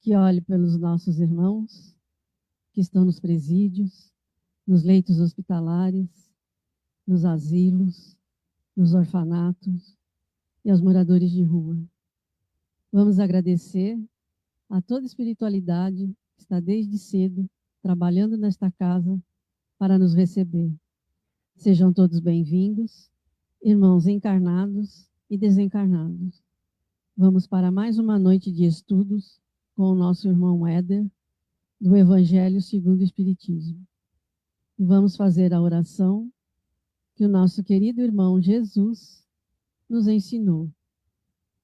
que olhe pelos nossos irmãos que estão nos presídios, nos leitos hospitalares, nos asilos, nos orfanatos e aos moradores de rua. Vamos agradecer a toda espiritualidade que está desde cedo trabalhando nesta casa para nos receber. Sejam todos bem-vindos, irmãos encarnados e desencarnados. Vamos para mais uma noite de estudos com o nosso irmão Éder, do Evangelho segundo o Espiritismo. E vamos fazer a oração que o nosso querido irmão Jesus nos ensinou.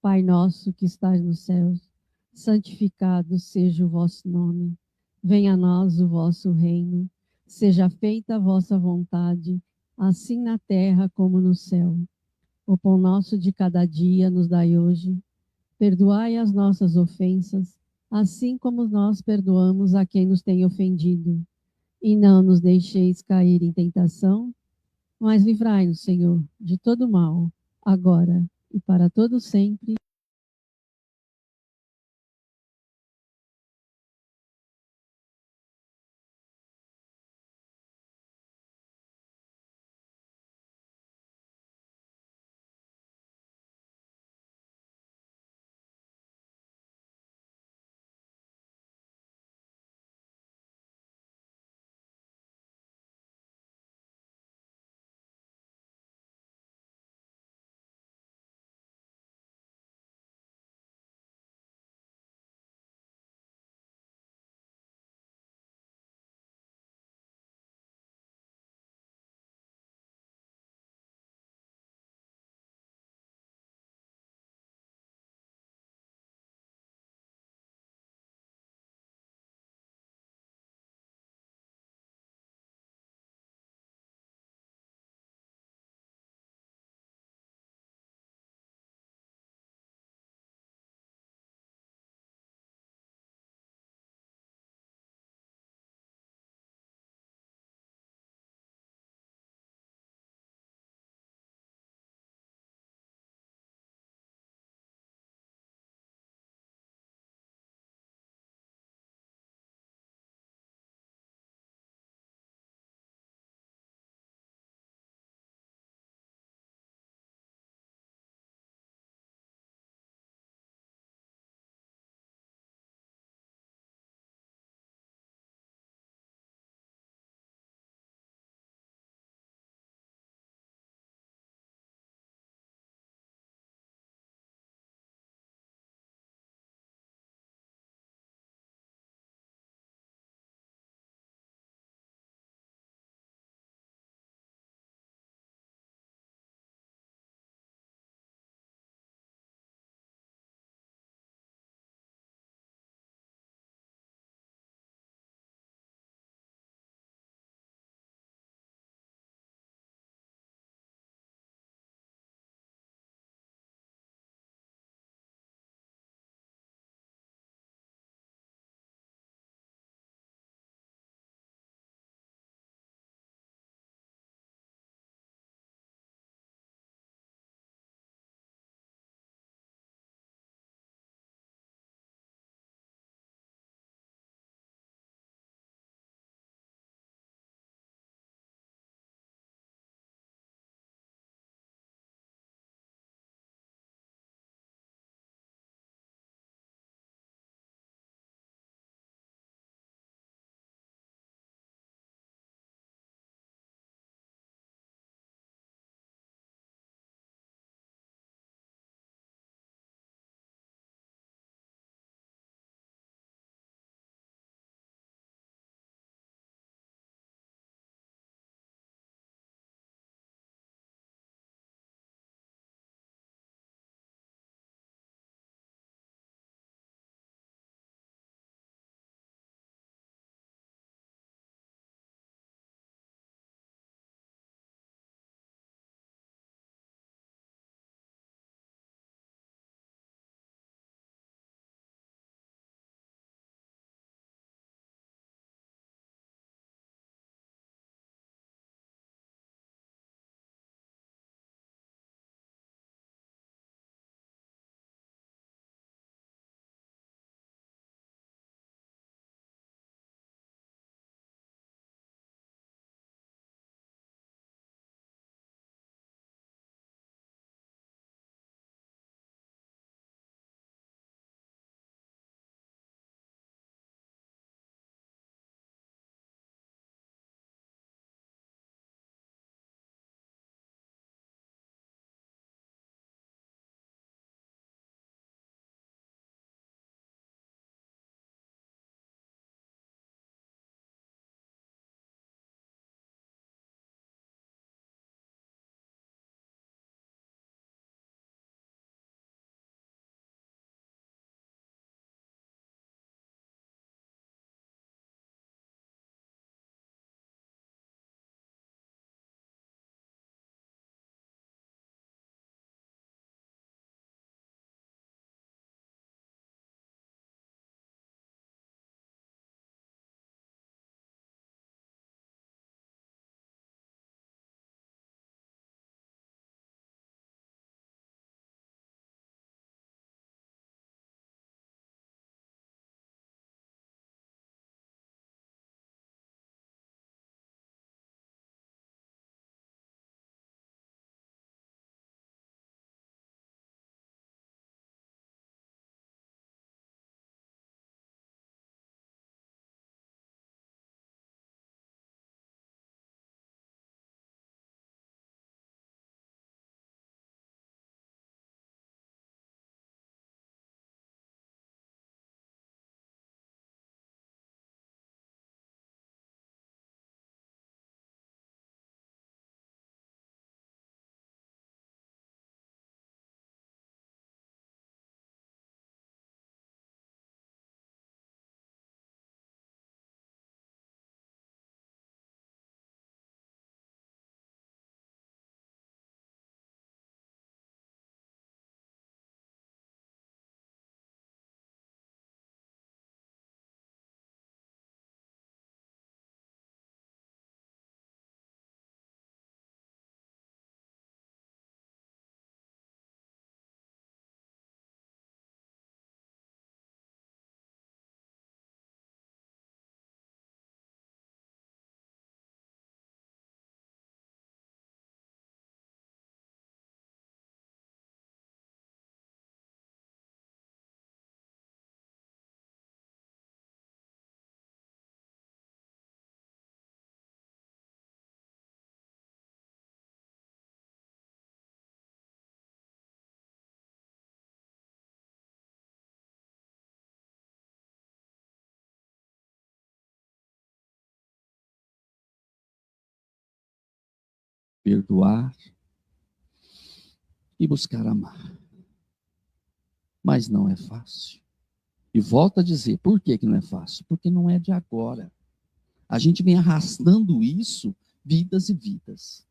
Pai nosso que estás nos céus, santificado seja o vosso nome. Venha a nós o vosso reino. Seja feita a vossa vontade, assim na terra como no céu. O pão nosso de cada dia nos dai hoje. Perdoai as nossas ofensas, assim como nós perdoamos a quem nos tem ofendido. E não nos deixeis cair em tentação, mas livrai-nos, Senhor, de todo mal, agora e para todo sempre. perdoar e buscar amar. Mas não é fácil. E volto a dizer, por que não é fácil? Porque não é de agora. A gente vem arrastando isso vidas e vidas.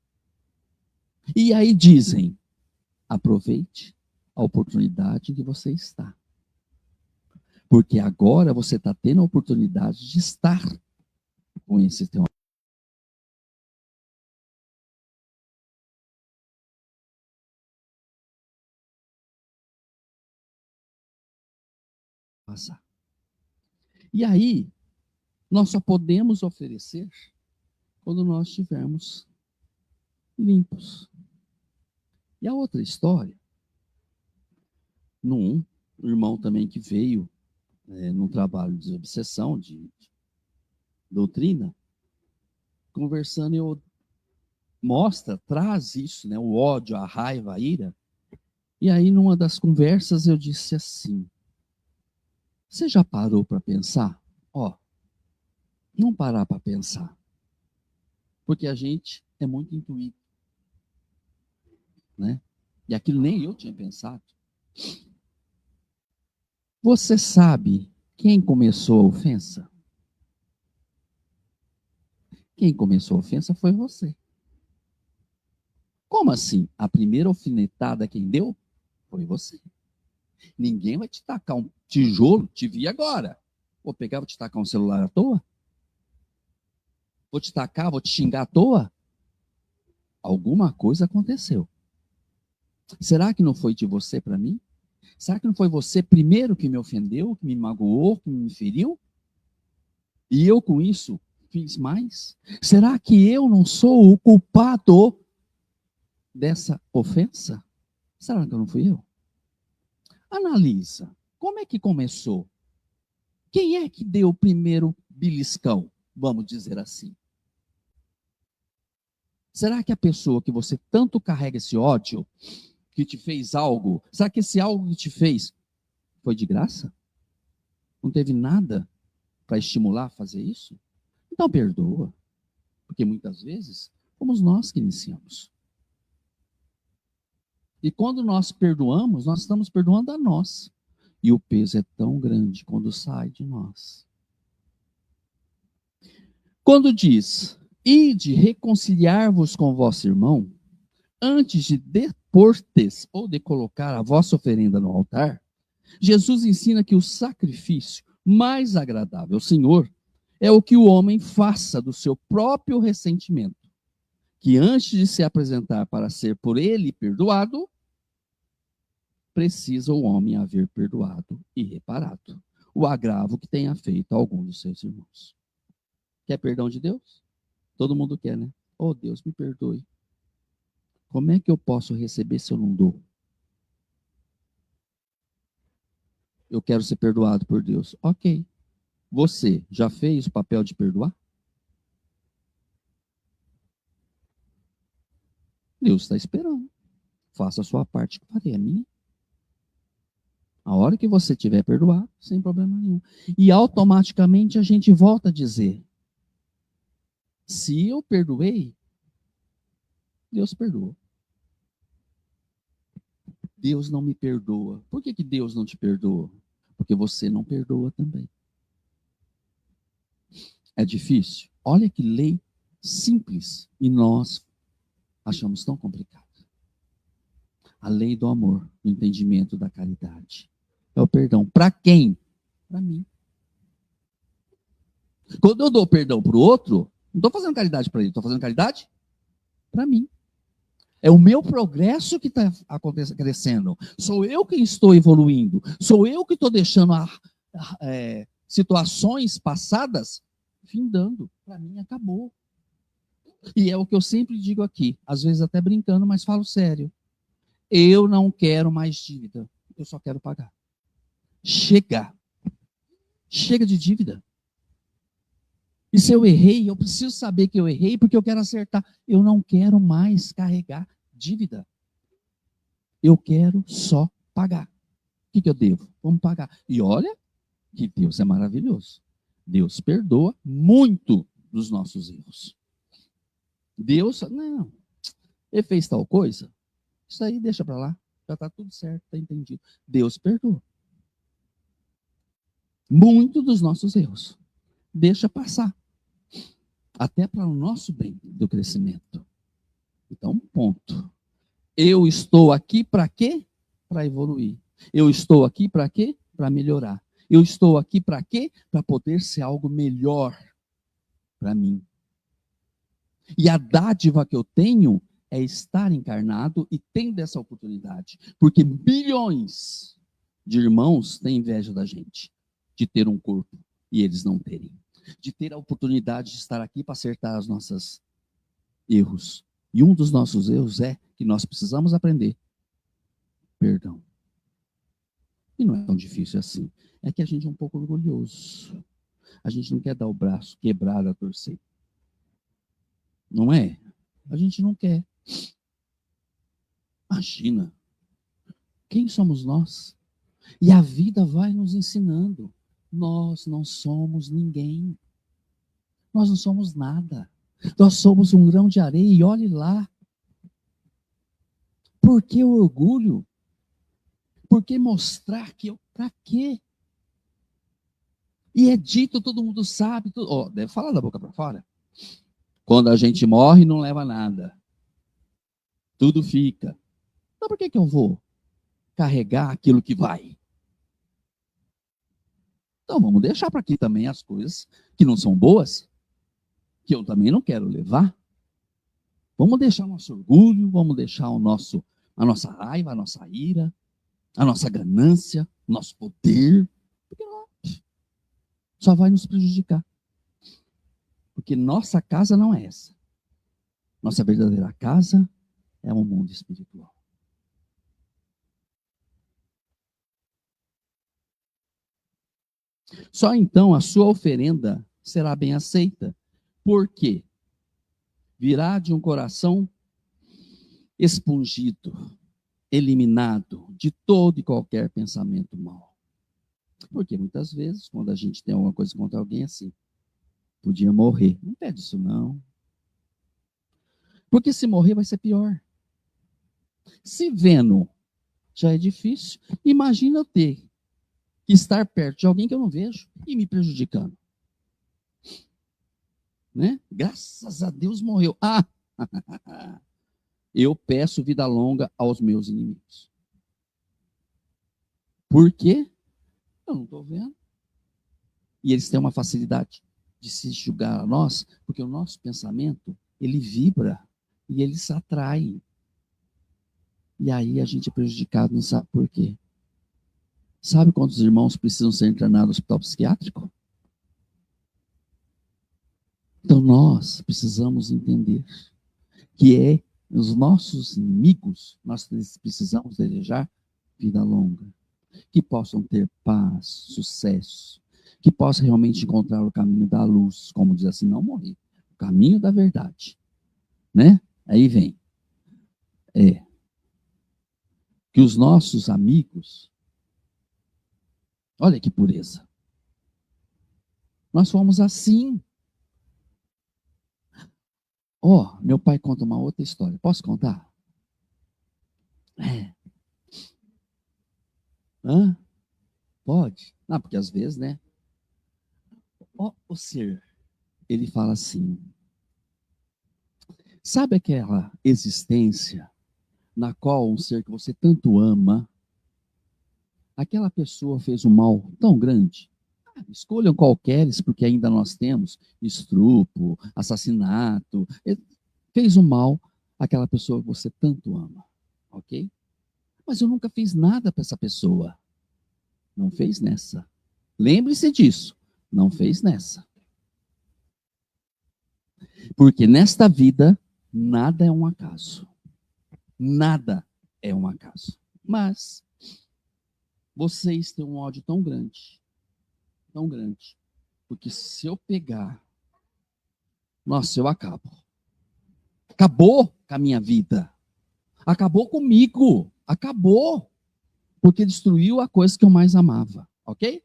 E aí dizem, aproveite a oportunidade em que você está. Porque agora você está tendo a oportunidade de estar com esse teu passar. E aí, nós só podemos oferecer quando nós estivermos limpos. E a outra história, num irmão também que veio num trabalho de obsessão, de doutrina, conversando, eu traz isso, né, o ódio, a raiva, a ira. E aí, numa das conversas, eu disse assim: você já parou para pensar? Ó, não parar para pensar. Porque a gente é muito intuído, né? E aquilo nem eu tinha pensado. Você sabe quem começou a ofensa? Quem começou a ofensa foi você. Como assim? A primeira alfinetada quem deu foi você. Ninguém vai te tacar um tijolo, te vi agora. Vou pegar, vou te tacar um celular à toa? Vou te tacar, vou te xingar à toa? Alguma coisa aconteceu. Será que não foi de você para mim? Será que não foi você primeiro que me ofendeu, que me magoou, que me feriu? E eu com isso fiz mais? Será que eu não sou o culpado dessa ofensa? Será que não fui eu? Analisa. Como é que começou? Quem é que deu o primeiro beliscão? Vamos dizer assim. Será que a pessoa que você tanto carrega esse ódio, que te fez algo, será que esse algo que te fez foi de graça? Não teve nada para estimular a fazer isso? Então perdoa. Porque muitas vezes fomos nós que iniciamos. E quando nós perdoamos, nós estamos perdoando a nós. E o peso é tão grande quando sai de nós. Quando diz, ide reconciliar-vos com vosso irmão, antes de deportes ou de colocar a vossa oferenda no altar, Jesus ensina que o sacrifício mais agradável ao Senhor é o que o homem faça do seu próprio ressentimento, que antes de se apresentar para ser por ele perdoado, precisa o homem haver perdoado e reparado o agravo que tenha feito a algum dos seus irmãos. Quer perdão de Deus? Todo mundo quer, né? Oh, Deus, me perdoe. Como é que eu posso receber se eu não dou? Eu quero ser perdoado por Deus. Ok. Você já fez o papel de perdoar? Deus está esperando. Faça a sua parte que farei a minha. A hora que você tiver perdoado, sem problema nenhum. E automaticamente a gente volta a dizer: se eu perdoei, Deus perdoou. Deus não me perdoa. Por que Deus não te perdoa? Porque você não perdoa também. É difícil? Olha que lei simples e nós achamos tão complicado. A lei do amor, do entendimento, da caridade. É o perdão. Para quem? Para mim. Quando eu dou perdão para o outro, não estou fazendo caridade para ele, estou fazendo caridade para mim. É o meu progresso que está crescendo. Sou eu que estou evoluindo. Sou eu que estou deixando situações passadas findando. Para mim, acabou. E é o que eu sempre digo aqui, às vezes até brincando, mas falo sério. Eu não quero mais dívida. Eu só quero pagar. Chega. Chega de dívida. E se eu errei, eu preciso saber que eu errei porque eu quero acertar. Eu não quero mais carregar dívida. Eu quero só pagar. O que eu devo? Vamos pagar. E olha que Deus é maravilhoso. Deus perdoa muito dos nossos erros. Deus, não. Ele fez tal coisa, isso aí deixa para lá, já está tudo certo, está entendido. Deus perdoa. Muitos dos nossos erros. Deixa passar. Até para o nosso bem do crescimento. Então, ponto. Eu estou aqui para quê? Para evoluir. Eu estou aqui para quê? Para melhorar. Eu estou aqui para quê? Para poder ser algo melhor para mim. E a dádiva que eu tenho é estar encarnado e tendo essa oportunidade. Porque bilhões de irmãos têm inveja da gente, de ter um corpo e eles não terem. De ter a oportunidade de estar aqui para acertar os nossos erros. E um dos nossos erros é que nós precisamos aprender perdão. E não é tão difícil assim. É que a gente é um pouco orgulhoso. A gente não quer dar o braço, quebrar, a torcer. Não é? A gente não quer. Imagina. Quem somos nós? E a vida vai nos ensinando. Nós não somos ninguém. Nós não somos nada. Nós somos um grão de areia e olhe lá. Por que o orgulho? Por que mostrar que eu... Para quê? E é dito, todo mundo sabe. Deve falar da boca para fora. Quando a gente morre, não leva nada. Tudo fica. Então por que eu vou carregar aquilo que vai? Então vamos deixar para aqui também as coisas que não são boas, que eu também não quero levar. Vamos deixar nosso orgulho, vamos deixar a nossa raiva, a nossa ira, a nossa ganância, o nosso poder, porque só vai nos prejudicar. Porque nossa casa não é essa. Nossa verdadeira casa é um mundo espiritual. Só então a sua oferenda será bem aceita. Por quê? Virá de um coração expungido, eliminado de todo e qualquer pensamento mau. Porque muitas vezes, quando a gente tem alguma coisa contra alguém assim, podia morrer. Não pede isso não. Porque se morrer vai ser pior. Se vendo já é difícil, imagina eu ter que estar perto de alguém que eu não vejo e me prejudicando. Né? Graças a Deus morreu. Eu peço vida longa aos meus inimigos. Por quê? Eu não estou vendo. E eles têm uma facilidade de se julgar a nós, porque o nosso pensamento, ele vibra e ele se atrai. E aí a gente é prejudicado, não sabe por quê. Sabe quantos irmãos precisam ser internados no hospital psiquiátrico? Então nós precisamos entender que os nossos inimigos, nós precisamos desejar vida longa, que possam ter paz, sucesso, que possam realmente encontrar o caminho da luz, como diz assim, não morrer, o caminho da verdade, né? Aí vem, que os nossos amigos, olha que pureza, nós fomos assim. Meu pai conta uma outra história. Posso contar? Pode? Não, porque às vezes, né? O ser, ele fala assim, sabe aquela existência na qual um ser que você tanto ama, aquela pessoa fez um mal tão grande? Escolham qualqueres, porque ainda nós temos estupro, assassinato, fez um mal àquela pessoa que você tanto ama, ok? Mas eu nunca fiz nada para essa pessoa. Não fez nessa. Lembre-se disso. Não fez nessa. Porque nesta vida, nada é um acaso. Nada é um acaso. Mas, vocês têm um ódio tão grande. Porque se eu pegar, nossa, eu acabo. Acabou com a minha vida. Acabou comigo. Acabou. Porque destruiu a coisa que eu mais amava. Ok?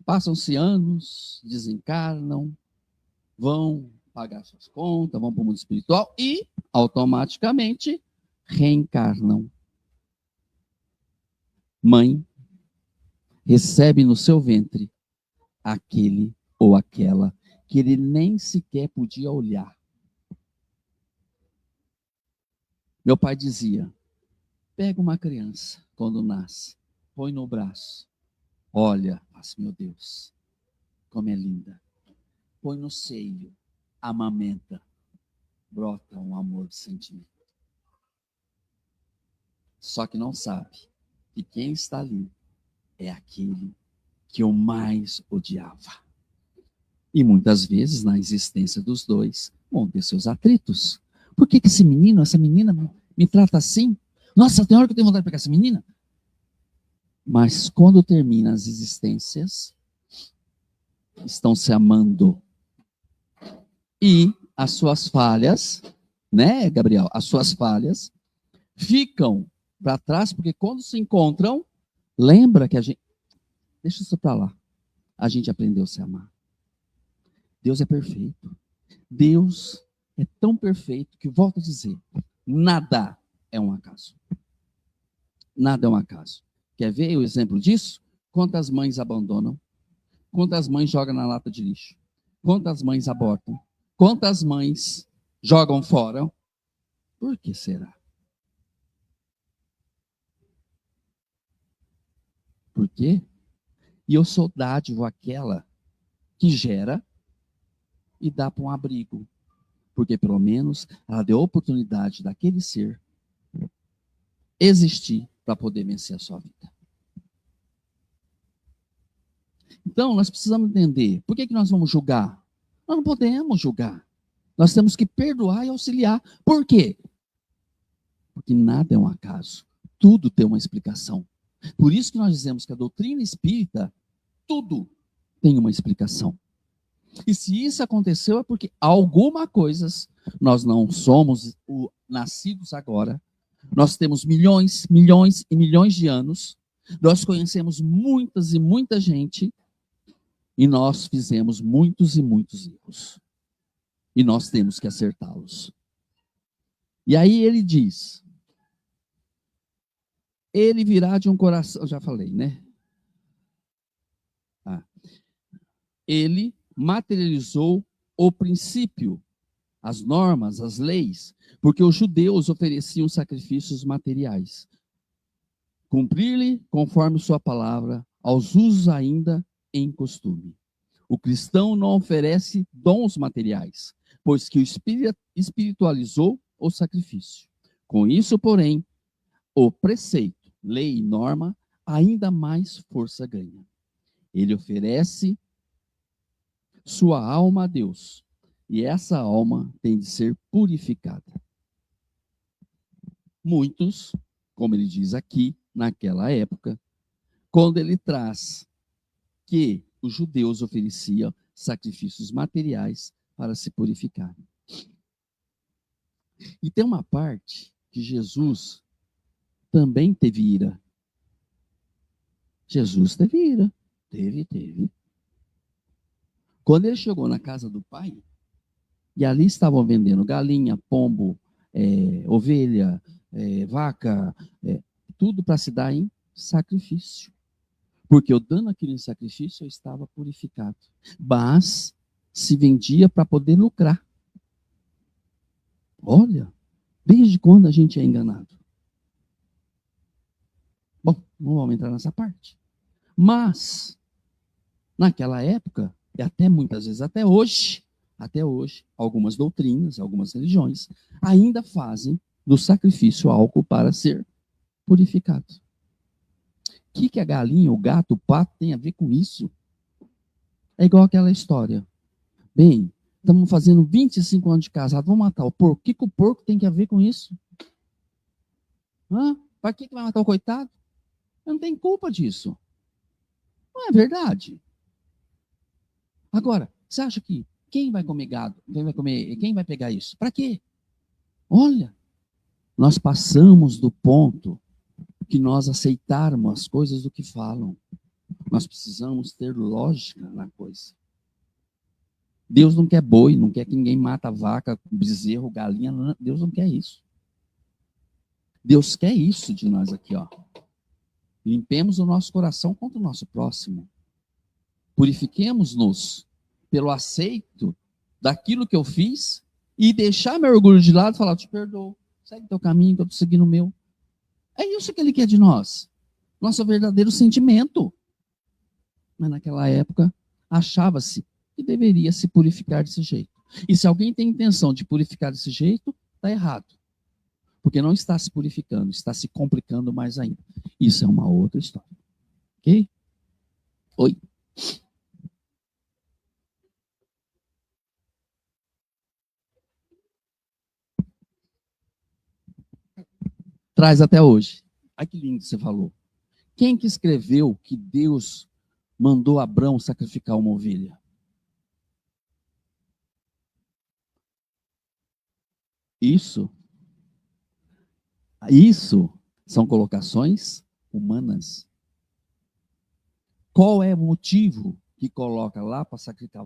Passam-se anos, desencarnam, vão pagar suas contas, vão para o mundo espiritual e automaticamente reencarnam. Mãe recebe no seu ventre aquele ou aquela que ele nem sequer podia olhar. Meu pai dizia: pega uma criança quando nasce, põe no braço, olha, assim, meu Deus, como é linda. Põe no seio, amamenta, brota um amor de sentimento. Só que não sabe que quem está ali é aquele que eu mais odiava. E muitas vezes, na existência dos dois, vão ter seus atritos. Por que esse menino, essa menina me trata assim? Nossa, tem hora que eu tenho vontade de pegar essa menina. Mas quando terminam as existências, estão se amando. E as suas falhas, né, Gabriel? As suas falhas ficam para trás, porque quando se encontram, lembra que a gente... Deixa isso para lá. A gente aprendeu a se amar. Deus é perfeito. Deus é tão perfeito que, volto a dizer, nada é um acaso. Nada é um acaso. Quer ver o exemplo disso? Quantas mães abandonam? Quantas mães jogam na lata de lixo? Quantas mães abortam? Quantas mães jogam fora? Por que será? Por quê? E eu sou dádiva aquela que gera e dá para um abrigo. Porque pelo menos ela deu a oportunidade daquele ser existir para poder vencer a sua vida. Então, nós precisamos entender, por que nós vamos julgar? Nós não podemos julgar. Nós temos que perdoar e auxiliar. Por quê? Porque nada é um acaso. Tudo tem uma explicação. Por isso que nós dizemos que a doutrina espírita, tudo tem uma explicação. E se isso aconteceu é porque alguma coisas, nós não somos nascidos agora, nós temos milhões, milhões e milhões de anos, nós conhecemos muitas e muita gente, e nós fizemos muitos e muitos erros. E nós temos que acertá-los. E aí ele diz, ele virá de um coração, já falei, né? Ele materializou o princípio, as normas, as leis, porque os judeus ofereciam sacrifícios materiais. Cumprir-lhe, conforme sua palavra, aos usos ainda em costume. O cristão não oferece dons materiais, pois que o espiritualizou o sacrifício. Com isso, porém, o preceito, lei e norma, ainda mais força ganha. Ele oferece sua alma a Deus, e essa alma tem de ser purificada. Muitos, como ele diz aqui, naquela época, quando ele traz que os judeus ofereciam sacrifícios materiais para se purificarem. E tem uma parte que Jesus também teve ira. Jesus teve ira. Teve. Quando ele chegou na casa do pai, e ali estavam vendendo galinha, pombo, ovelha, vaca, tudo para se dar em sacrifício. Porque eu dando aquilo em sacrifício, eu estava purificado. Mas se vendia para poder lucrar. Olha, desde quando a gente é enganado? Bom, não vamos entrar nessa parte. Mas, naquela época, e até muitas vezes até hoje, algumas doutrinas, algumas religiões, ainda fazem do sacrifício algo para ser purificado. O que a galinha, o gato, o pato tem a ver com isso? É igual aquela história. Bem, estamos fazendo 25 anos de casado, vamos matar o porco. O que o porco tem a ver com isso? Para que vai matar o coitado? Eu não tenho culpa disso. Não é verdade? Agora, você acha que quem vai comer gado? Quem vai pegar isso? Para quê? Olha, nós passamos do ponto que nós aceitarmos as coisas do que falam. Nós precisamos ter lógica na coisa. Deus não quer boi, não quer que ninguém mata vaca, bezerro, galinha. Deus não quer isso. Deus quer isso de nós aqui, ó. Limpemos o nosso coração contra o nosso próximo. Purifiquemos-nos pelo aceito daquilo que eu fiz e deixar meu orgulho de lado e falar, eu te perdoo, segue teu caminho, que eu estou seguindo o meu. É isso que ele quer de nós. Nosso verdadeiro sentimento. Mas naquela época, achava-se que deveria se purificar desse jeito. E se alguém tem intenção de purificar desse jeito, está errado. Porque não está se purificando, está se complicando mais ainda. Isso é uma outra história. Ok? Oi. Traz até hoje. Ai, que lindo que você falou. Quem que escreveu que Deus mandou Abrão sacrificar uma ovelha? Isso são colocações humanas. Qual é o motivo que coloca lá para sacrificar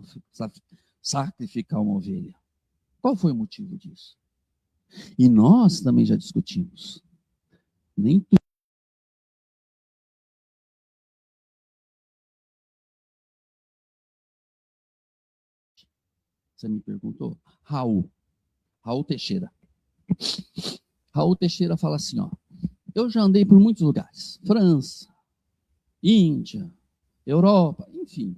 uma ovelha? Qual foi o motivo disso? E nós também já discutimos. Nem tudo. Você me perguntou? Raul Teixeira. Raul Teixeira fala assim, ó. Eu já andei por muitos lugares. França, Índia, Europa, enfim.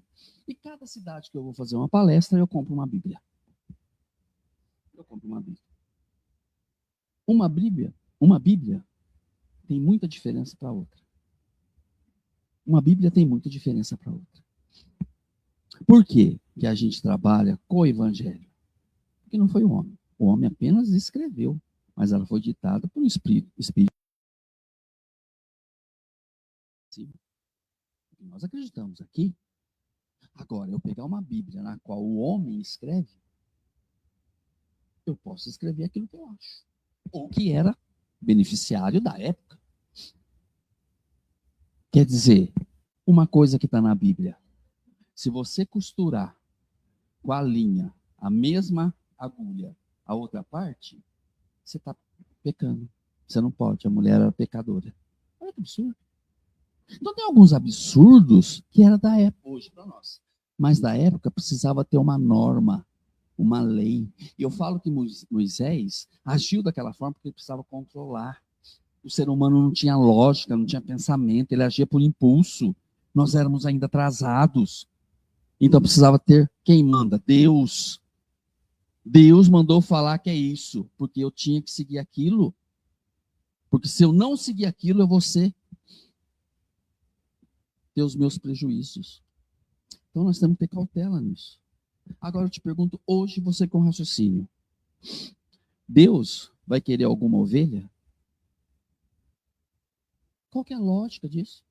E cada cidade que eu vou fazer uma palestra, eu compro uma Bíblia. Eu compro uma Bíblia. Uma Bíblia tem muita diferença para outra. Uma Bíblia tem muita diferença para outra. Por quê que a gente trabalha com o Evangelho? Porque não foi o homem. O homem apenas escreveu, mas ela foi ditada por um Espírito. Sim. Nós acreditamos aqui. Agora, eu pegar uma Bíblia na qual o homem escreve, eu posso escrever aquilo que eu acho. Ou que era beneficiário da época. Quer dizer, uma coisa que está na Bíblia, se você costurar com a linha, a mesma agulha, a outra parte, você está pecando. Você não pode, a mulher era pecadora. Olha que absurdo. Então tem alguns absurdos que era da época, hoje para nós. Mas da época precisava ter uma norma, uma lei. E eu falo que Moisés agiu daquela forma porque ele precisava controlar. O ser humano não tinha lógica, não tinha pensamento, ele agia por impulso. Nós éramos ainda atrasados. Então precisava ter quem manda? Deus. Deus mandou falar que é isso, porque eu tinha que seguir aquilo. Porque se eu não seguir aquilo, eu vou ter os meus prejuízos. Então nós temos que ter cautela nisso. Agora eu te pergunto, hoje você com raciocínio, Deus vai querer alguma ovelha? Qual que é a lógica disso?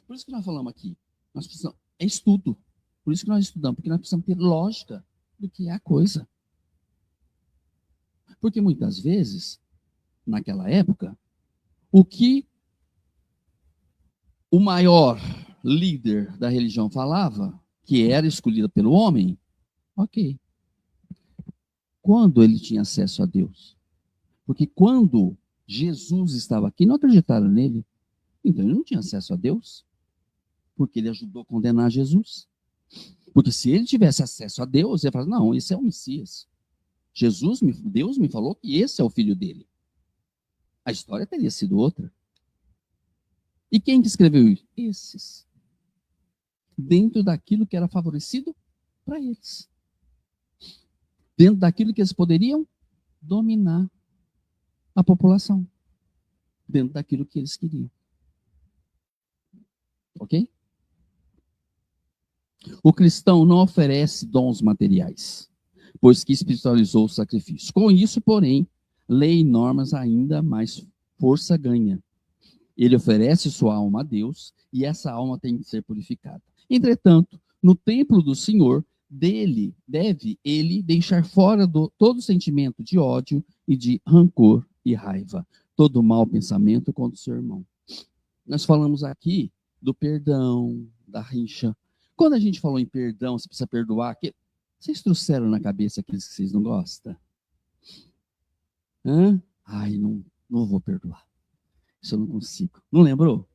Por isso que nós falamos aqui, nós precisamos, é estudo. Por isso que nós estudamos, porque nós precisamos ter lógica do que é a coisa. Porque muitas vezes, naquela época, o que o maior líder da religião falava, que era escolhida pelo homem, ok. Quando ele tinha acesso a Deus? Porque quando Jesus estava aqui, não acreditaram nele. Então ele não tinha acesso a Deus. Porque ele ajudou a condenar Jesus. Porque se ele tivesse acesso a Deus, ele ia falar, não, esse é o Messias. Deus me falou que esse é o filho dele. A história teria sido outra. E quem que escreveu isso? Esses. Dentro daquilo que era favorecido para eles. Dentro daquilo que eles poderiam dominar a população. Dentro daquilo que eles queriam. Ok? O cristão não oferece dons materiais, pois que espiritualizou o sacrifício. Com isso, porém, lei e normas ainda mais força ganha. Ele oferece sua alma a Deus e essa alma tem que ser purificada. Entretanto, no templo do Senhor, deve ele deixar fora todo sentimento de ódio e de rancor e raiva, todo mau pensamento contra o seu irmão. Nós falamos aqui do perdão, da rixa. Quando a gente falou em perdão, você precisa perdoar, vocês trouxeram na cabeça aqueles que vocês não gostam? Hã? Ai, não vou perdoar. Isso eu não consigo. Não lembrou?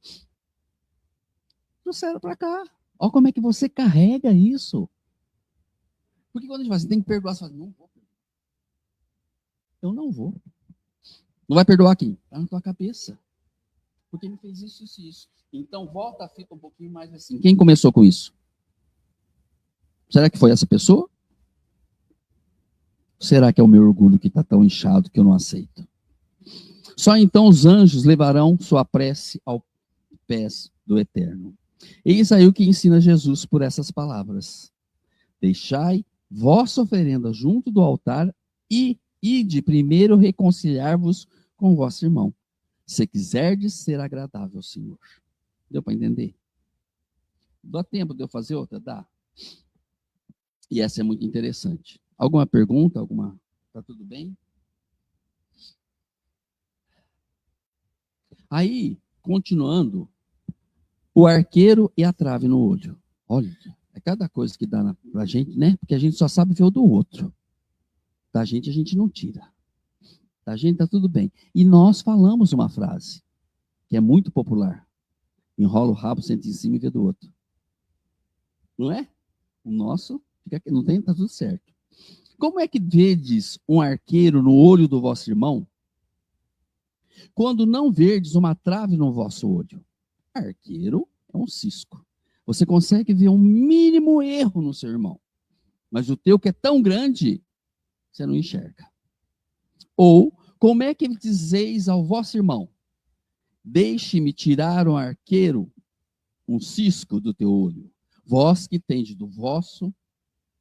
Trouxeram para cá. Olha como é que você carrega isso. Porque quando a gente fala assim, tem que perdoar, você fala, não vou perdoar. Eu não vou. Não vai perdoar quem? Está na tua cabeça. Porque ele fez isso, isso e isso. Então, volta a fita um pouquinho mais assim. Quem começou com isso? Será que foi essa pessoa? Será que é o meu orgulho que está tão inchado que eu não aceito? Só então os anjos levarão sua prece aos pés do Eterno. Eis aí o que ensina Jesus por essas palavras. Deixai vossa oferenda junto do altar e ide primeiro reconciliar-vos com vosso irmão, se quiserdes ser agradável ao Senhor. Deu para entender? Dá tempo de eu fazer outra? Dá. E essa é muito interessante. Alguma pergunta? Tá tudo bem? Aí, continuando, o arqueiro e a trave no olho. Olha, é cada coisa que dá pra gente, né? Porque a gente só sabe ver o do outro. Da gente a gente não tira. Da gente tá tudo bem. E nós falamos uma frase que é muito popular. Enrola o rabo, senta em cima e vê do outro. Não é? O nosso fica aqui, não tem, tá tudo certo. Como é que vedes um arqueiro no olho do vosso irmão, quando não verdes uma trave no vosso olho? Arqueiro é um cisco. Você consegue ver um mínimo erro no seu irmão, mas o teu que é tão grande, você não enxerga. Ou, como é que dizeis ao vosso irmão, deixe-me tirar um arqueiro, um cisco do teu olho, vós que tendes do vosso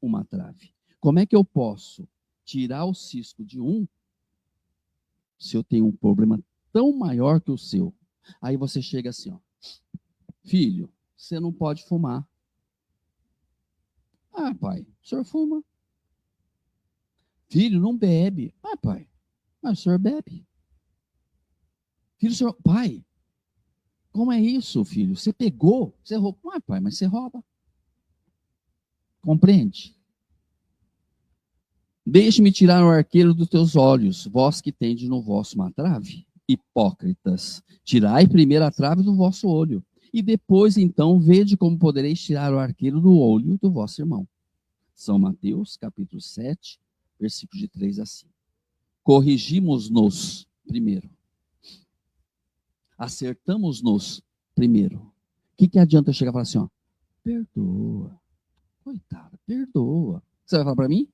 uma trave. Como é que eu posso tirar o cisco de um, se eu tenho um problema tão maior que o seu? Aí você chega assim, ó, filho, você não pode fumar. Ah, pai, o senhor fuma. Filho, não bebe. Ah, pai, mas o senhor bebe. Filho, o senhor, pai, como é isso, filho? Você pegou, você roubou. Ah, pai, mas você rouba. Compreende? Deixe-me tirar o arqueiro dos teus olhos, vós que tendes no vosso uma trave. Hipócritas, tirai primeiro a trave do vosso olho, e depois então vede como podereis tirar o arqueiro do olho do vosso irmão. São Mateus, capítulo 7, versículos de 3 a 5. Corrigimos-nos primeiro. Acertamos-nos primeiro. O que adianta eu chegar e falar assim, ó, perdoa. Coitada, perdoa. Você vai falar para mim?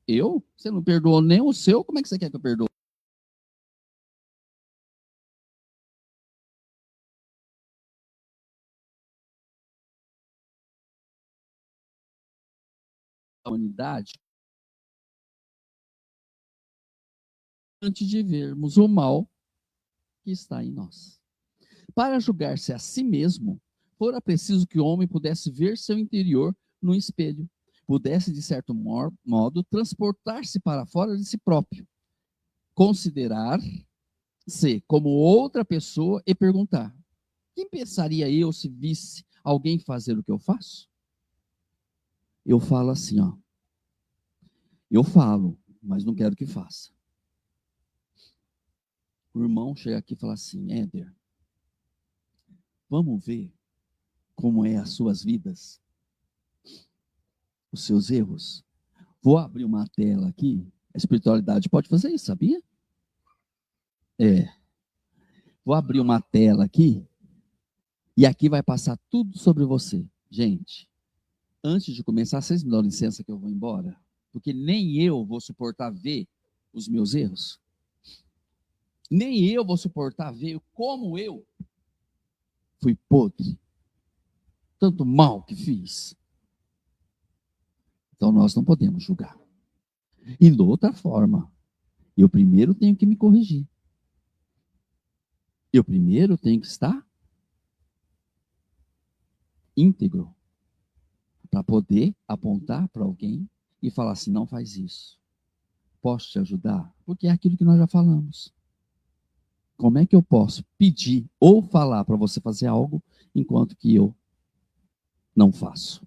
Eu? Você não perdoou nem o seu, como é que você quer que eu perdoe? A humanidade, antes de vermos o mal que está em nós. Para julgar-se a si mesmo, fora preciso que o homem pudesse ver seu interior no espelho, pudesse, de certo modo, transportar-se para fora de si próprio, considerar-se como outra pessoa e perguntar: quem pensaria eu se visse alguém fazer o que eu faço? Eu falo assim, ó. Eu falo, mas não quero que faça. O irmão chega aqui e fala assim, Éder, vamos ver como é as suas vidas, os seus erros. Vou abrir uma tela aqui. A espiritualidade pode fazer isso, sabia? É. Vou abrir uma tela aqui e aqui vai passar tudo sobre você. Gente, antes de começar, vocês me dão licença que eu vou embora? Porque nem eu vou suportar ver os meus erros. Nem eu vou suportar ver como eu fui podre. Tanto mal que fiz. Então nós não podemos julgar. E de outra forma, eu primeiro tenho que me corrigir. Eu primeiro tenho que estar íntegro para poder apontar para alguém e falar assim, não faz isso. Posso te ajudar? Porque é aquilo que nós já falamos. Como é que eu posso pedir ou falar para você fazer algo enquanto que eu não faço?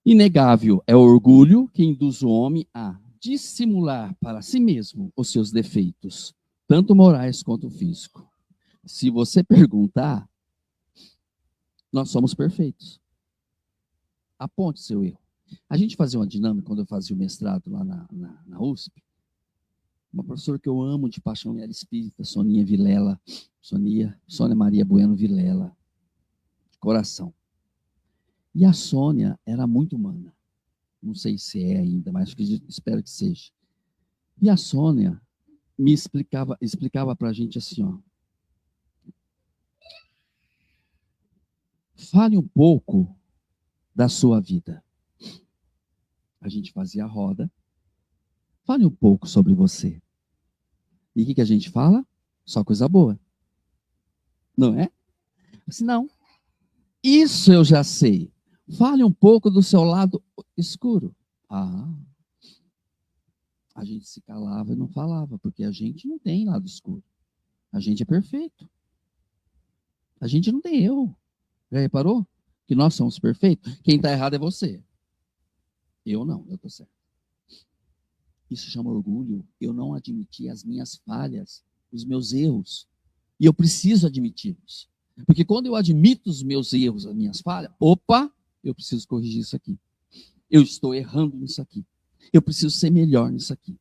Inegável é o orgulho que induz o homem a dissimular para si mesmo os seus defeitos, tanto morais quanto físicos. Se você perguntar, nós somos perfeitos. Aponte seu erro. A gente fazia uma dinâmica quando eu fazia o mestrado lá na USP. Uma professora que eu amo de paixão, era espírita, Soninha Vilela, Sônia Maria Bueno Vilela, de coração. E a Sônia era muito humana. Não sei se é ainda, mas espero que seja. E a Sônia me explicava para a gente assim, ó. Fale um pouco da sua vida. A gente fazia a roda. Fale um pouco sobre você. E o que a gente fala? Só coisa boa. Não é? Assim, não. Isso eu já sei. Fale um pouco do seu lado escuro. Ah, a gente se calava e não falava, porque a gente não tem lado escuro. A gente é perfeito. A gente não tem erro. Já reparou? Que nós somos perfeitos? Quem está errado é você. Eu não, eu estou certo. Isso chama orgulho. Eu não admiti as minhas falhas, os meus erros. E eu preciso admiti-los. Porque quando eu admito os meus erros, as minhas falhas, opa, eu preciso corrigir isso aqui. Eu estou errando nisso aqui. Eu preciso ser melhor nisso aqui.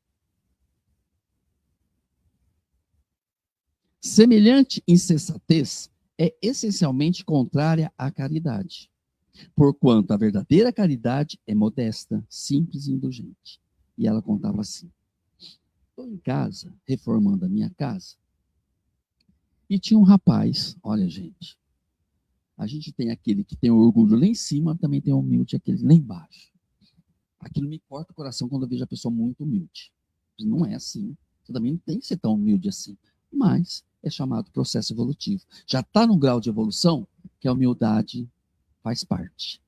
Semelhante insensatez é essencialmente contrária à caridade, porquanto a verdadeira caridade é modesta, simples e indulgente. E ela contava assim: estou em casa, reformando a minha casa, e tinha um rapaz, olha gente, a gente tem aquele que tem orgulho lá em cima, também tem o humilde, aquele lá embaixo. Aquilo me corta o coração quando eu vejo a pessoa muito humilde. Não é assim. Você também não tem que ser tão humilde assim. Mas é chamado processo evolutivo. Já está no grau de evolução que a humildade faz parte.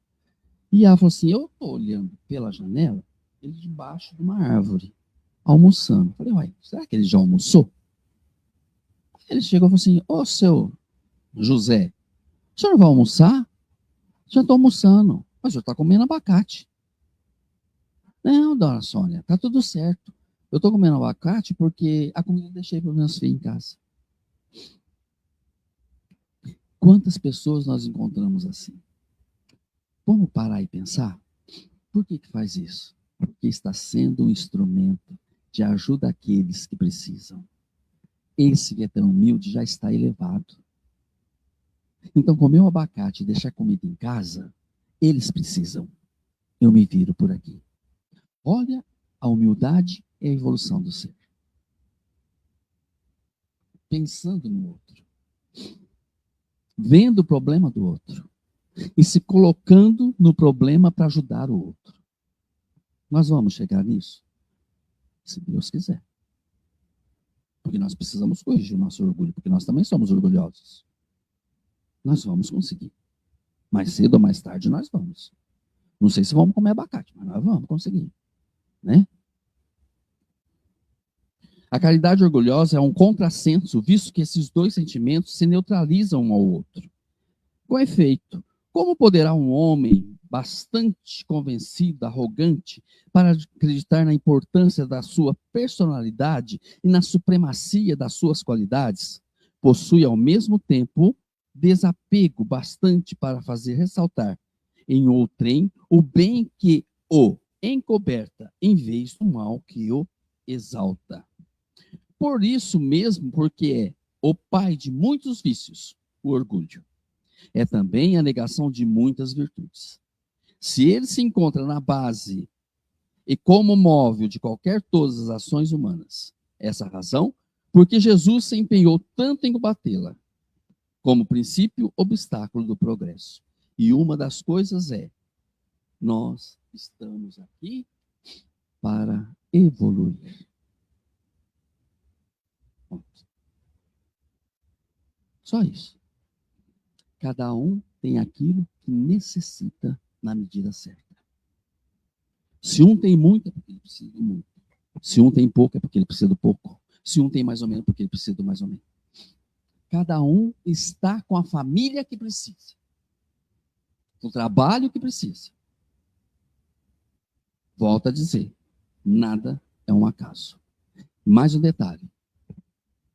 E ela falou assim, eu estou olhando pela janela, ele debaixo de uma árvore, almoçando. Eu falei, uai, será que ele já almoçou? Ele chegou e falou assim, ô seu José, o senhor vai almoçar? Já estou almoçando. Mas o senhor está comendo abacate. Não, dona Sônia, tá tudo certo. Eu estou comendo abacate porque a comida eu deixei para os meus filhos em casa. Quantas pessoas nós encontramos assim? Vamos parar e pensar? Por que faz isso? Porque está sendo um instrumento de ajuda àqueles que precisam. Esse que é tão humilde já está elevado. Então, comer o abacate e deixar comida em casa, eles precisam. Eu me viro por aqui. Olha a humildade e a evolução do ser. Pensando no outro. Vendo o problema do outro. E se colocando no problema para ajudar o outro. Nós vamos chegar nisso? Se Deus quiser. Porque nós precisamos corrigir o nosso orgulho, porque nós também somos orgulhosos. Nós vamos conseguir. Mais cedo ou mais tarde nós vamos. Não sei se vamos comer abacate, mas nós vamos conseguir. Né? A caridade orgulhosa é um contrassenso, visto que esses dois sentimentos se neutralizam um ao outro. Com efeito, como poderá um homem bastante convencido, arrogante, para acreditar na importância da sua personalidade e na supremacia das suas qualidades, possui ao mesmo tempo desapego bastante para fazer ressaltar em outrem o bem que o encoberta, em vez do mal que o exalta. Por isso mesmo, porque é o pai de muitos vícios, o orgulho. É também a negação de muitas virtudes. Se ele se encontra na base e como móvel de qualquer todas as ações humanas, essa razão, porque Jesus se empenhou tanto em combatê-la, como princípio obstáculo do progresso. E uma das coisas é, nós estamos aqui para evoluir. Só isso. Cada um tem aquilo que necessita na medida certa. Se um tem muito, é porque ele precisa do muito. Se um tem pouco, é porque ele precisa do pouco. Se um tem mais ou menos, é porque ele precisa do mais ou menos. Cada um está com a família que precisa. Com o trabalho que precisa. Volto a dizer, nada é um acaso. Mais um detalhe,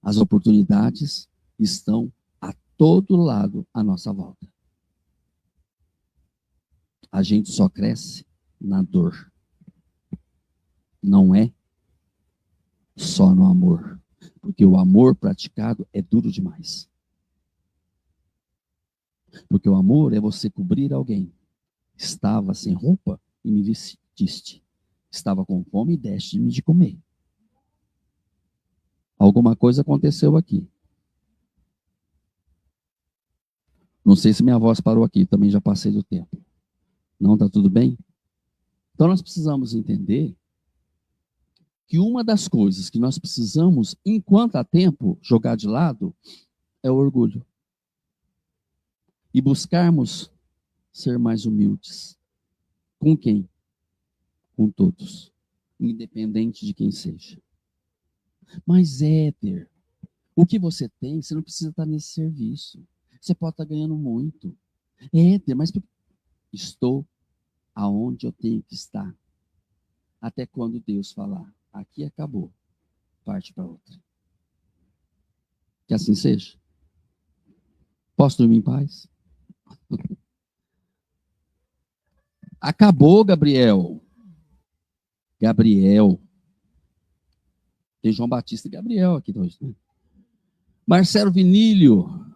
as oportunidades estão a todo lado à nossa volta. A gente só cresce na dor. Não é só no amor. Porque o amor praticado é duro demais. Porque o amor é você cobrir alguém. Estava sem roupa e me vestiste. Estava com fome e deste-me de comer. Alguma coisa aconteceu aqui. Não sei se minha voz parou aqui, também já passei do tempo. Não, está tudo bem? Então nós precisamos entender que uma das coisas que nós precisamos, enquanto há tempo, jogar de lado, é o orgulho. E buscarmos ser mais humildes. Com quem? Com todos. Independente de quem seja. Mas, Éder, o que você tem, você não precisa estar nesse serviço. Você pode estar ganhando muito. Éder, mas estou aonde eu tenho que estar. Até quando Deus falar, aqui acabou, parte para outra. Que assim seja. Posso dormir em paz? Acabou, Gabriel. Gabriel. Tem João Batista e Gabriel aqui hoje. Né? Marcelo Vinílio.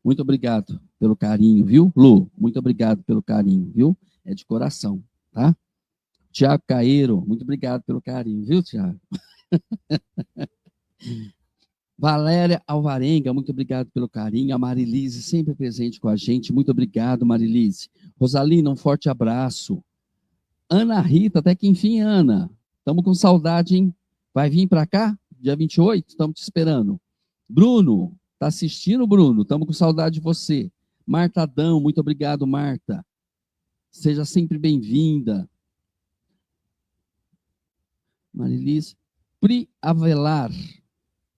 Muito obrigado pelo carinho, viu? Lu, muito obrigado pelo carinho, viu? É de coração, tá? Tiago Caeiro, muito obrigado pelo carinho, viu, Tiago? Valéria Alvarenga, muito obrigado pelo carinho. A Marilise, sempre presente com a gente. Muito obrigado, Marilise. Rosalina, um forte abraço. Ana Rita, até que enfim, Ana. Estamos com saudade, hein? Vai vir para cá? Dia 28? Estamos te esperando. Bruno, tá assistindo, Bruno? Estamos com saudade de você. Marta Adão, muito obrigado, Marta. Seja sempre bem-vinda. Marilise. Pri Avelar.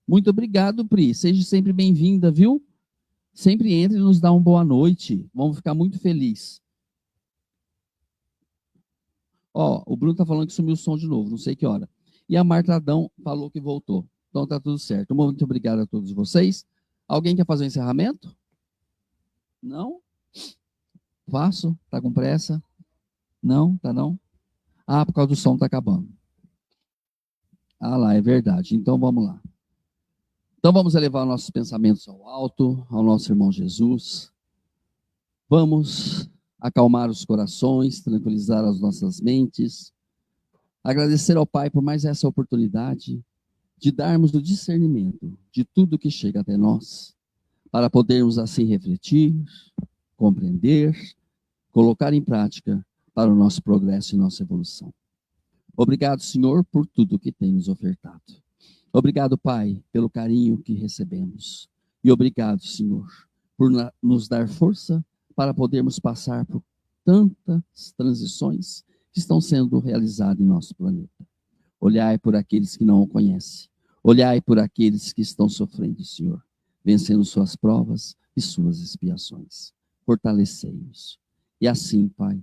Muito obrigado, Pri. Seja sempre bem-vinda, viu? Sempre entre e nos dá uma boa noite. Vamos ficar muito felizes. Ó, o Bruno tá falando que sumiu o som de novo, não sei que hora. E a Marta Adão falou que voltou. Então tá tudo certo. Muito obrigado a todos vocês. Alguém quer fazer um encerramento? Não? Faço? Tá com pressa? Não? Tá não? Ah, por causa do som tá acabando. Ah lá, é verdade. Então vamos lá. Então vamos elevar nossos pensamentos ao alto, ao nosso irmão Jesus. Vamos acalmar os corações, tranquilizar as nossas mentes. Agradecer ao Pai por mais essa oportunidade de darmos o discernimento de tudo que chega até nós, para podermos assim refletir, compreender, colocar em prática para o nosso progresso e nossa evolução. Obrigado, Senhor, por tudo que tem nos ofertado. Obrigado, Pai, pelo carinho que recebemos. E obrigado, Senhor, por nos dar força para podermos passar por tantas transições que estão sendo realizadas em nosso planeta. Olhai por aqueles que não o conhecem. Olhai por aqueles que estão sofrendo, Senhor, vencendo suas provas e suas expiações. Fortalecei-nos. E assim, Pai,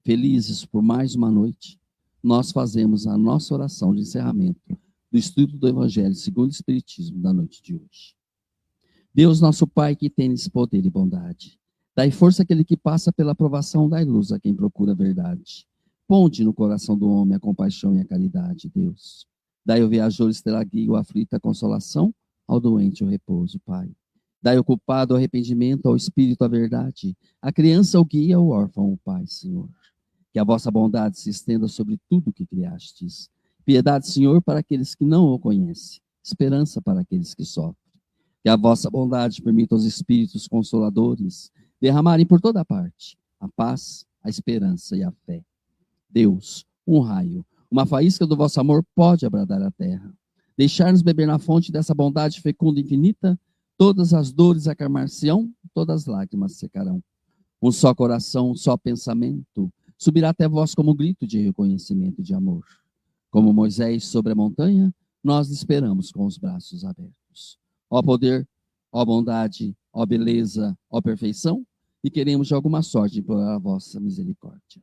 felizes por mais uma noite, nós fazemos a nossa oração de encerramento do estudo do Evangelho segundo o Espiritismo da noite de hoje. Deus, nosso Pai, que tem esse poder e bondade, dai força àquele que passa pela aprovação, dai luz a quem procura a verdade. Ponde no coração do homem a compaixão e a caridade, Deus. Dai ao viajor estelar guia, o aflito a consolação, ao doente o repouso, Pai. Dai ao culpado o arrependimento, ao espírito a verdade, a criança o guia, ao órfão o Pai, Senhor. Que a vossa bondade se estenda sobre tudo que criastes. Piedade, Senhor, para aqueles que não o conhecem, esperança para aqueles que sofrem. Que a vossa bondade permita aos espíritos consoladores derramarem por toda parte a paz, a esperança e a fé. Deus, um raio, uma faísca do vosso amor pode abradar a terra. Deixar-nos beber na fonte dessa bondade fecunda e infinita, todas as dores acalmar-se-ão, todas as lágrimas secarão. Um só coração, um só pensamento, subirá até vós como grito de reconhecimento e de amor. Como Moisés sobre a montanha, nós esperamos com os braços abertos. Ó poder, ó bondade, ó beleza, ó perfeição, e queremos de alguma sorte implorar a vossa misericórdia.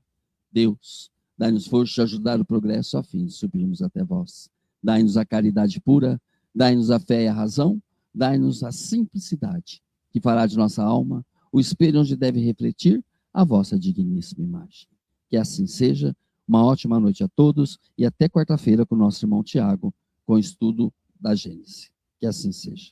Deus, Dai-nos força de ajudar o progresso a fim de subirmos até vós. Dai-nos a caridade pura, dai-nos a fé e a razão, dai-nos a simplicidade, que fará de nossa alma o espelho onde deve refletir a vossa digníssima imagem. Que assim seja. Uma ótima noite a todos e até quarta-feira com o nosso irmão Tiago, com o estudo da Gênese. Que assim seja.